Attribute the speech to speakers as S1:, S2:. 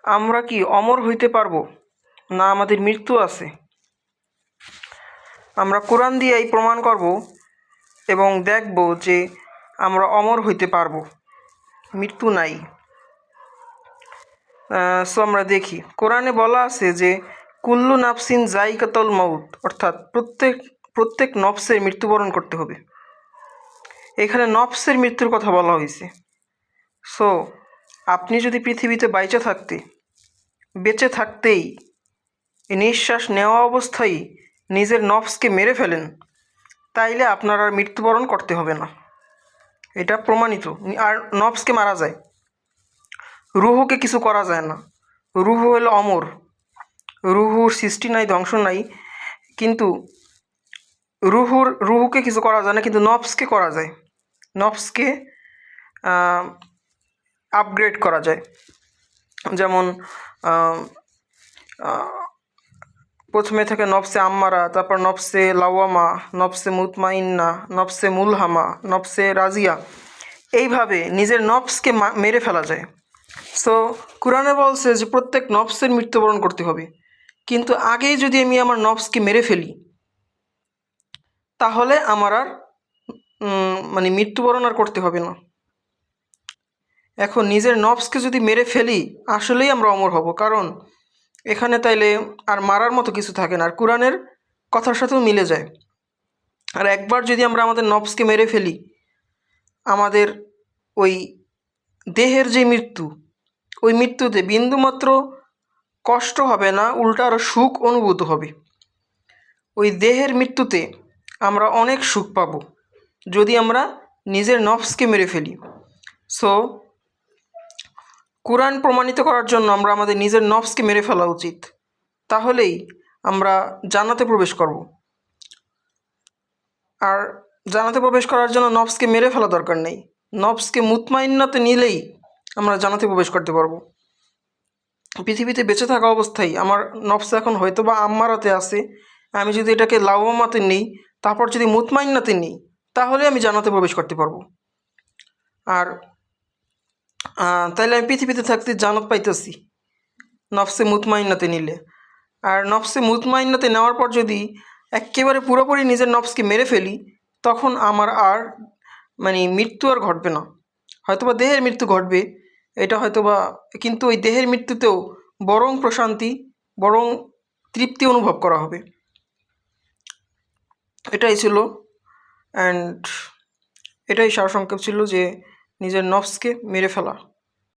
S1: আমরা কি অমর হইতে পারবো, না আমাদের মৃত্যু আছে? আমরা কোরআন দিয়েই প্রমাণ করব এবং দেখব যে আমরা অমর হইতে পারবো, মৃত্যু নাই। সো আমরা দেখি, কোরআনে বলা আছে যে কুল্লু নাফসিন জাইকাতুল মউত, অর্থাৎ প্রত্যেক নফসের মৃত্যুবরণ করতে হবে। এখানে নফসের মৃত্যুর কথা বলা হয়েছে। সো আপনি যদি পৃথিবীতে বেঁচে থাকতেই নিঃশ্বাস নেওয়া অবস্থায় নিজের নফসকে মেরে ফেলেন, তাইলে আপনার আর মৃত্যুবরণ করতে হবে না, এটা প্রমাণিত। আর নফসকে মারা যায়, রুহুকে কিছু করা যায় না। রুহু হলো অমর, রুহুর সৃষ্টি নাই, ধ্বংস নাই, কিন্তু রুহুকে কিছু করা যায় না, কিন্তু নফসকে করা যায়। নফসকে আপগ্রেড করা যায়। যেমন প্রথমে থাকে নফসে আম্মারা, তারপর নফসে লাওয়ামা, নফসে মুতমাইন্না, নফসে মুলহামা, নফসে রাজিয়া। এইভাবে নিজের নফসকে মেরে ফেলা যায়। সো কোরআনে বলছে যে প্রত্যেক নফসের মৃত্যুবরণ করতে হবে, কিন্তু আগেই যদি আমি আমার নফসকে মেরে ফেলি, তাহলে আমার আর মৃত্যুবরণ আর করতে হবে না। এখন নিজের নফসকে যদি মেরে ফেলি, আসলেই আমরা অমর হব, কারণ এখানে তাইলে আর মারার মতো কিছু থাকে না, আর কোরআনের কথার সাথেও মিলে যায়। আর একবার যদি আমরা আমাদের নফসকে মেরে ফেলি, আমাদের ওই দেহের যে মৃত্যু, ওই মৃত্যুতে বিন্দুমাত্র কষ্ট হবে না, উল্টা আরও সুখ অনুভূত হবে। ওই দেহের মৃত্যুতে আমরা অনেক সুখ পাব যদি আমরা নিজের নফসকে মেরে ফেলি। সো কোরআন প্রমাণিত করার জন্য আমরা আমাদের নিজের নফসকে মেরে ফেলা উচিত, তাহলেই আমরা জান্নাতে প্রবেশ করব। আর জান্নাতে প্রবেশ করার জন্য নফসকে মেরে ফেলা দরকার নেই, নফসকে মুতমাইন্নাতে নিলেই আমরা জান্নাতে প্রবেশ করতে পারবো। পৃথিবীতে বেঁচে থাকা অবস্থায় আমার নফস এখন হয়তো বা আম্মারাতে আছে, আমি যদি এটাকে লাওয়ামাতে নিই, তারপর যদি মুতমাইন্নাতে নিই, তাহলে আমি জান্নাতে প্রবেশ করতে পারবো। আর তাইলে আমি পৃথিবীতে থাকতে জান্নাত পাইতেছি নফসে মুতমাইন্নাতে নিলে। আর নফসে মুতমাইন্নাতে নেওয়ার পর যদি একেবারে পুরোপুরি নিজের নফসকে মেরে ফেলি, তখন আমার আর মৃত্যু আর ঘটবে না। হয়তোবা দেহের মৃত্যু ঘটবে, এটা হয়তোবা, কিন্তু ওই দেহের মৃত্যুতেও বরং প্রশান্তি, বরং তৃপ্তি অনুভব করা হবে। এটাই ছিল, অ্যান্ড এটাই সারসংক্ষেপ ছিল যে নিজের নফসকে মেরে ফেলা।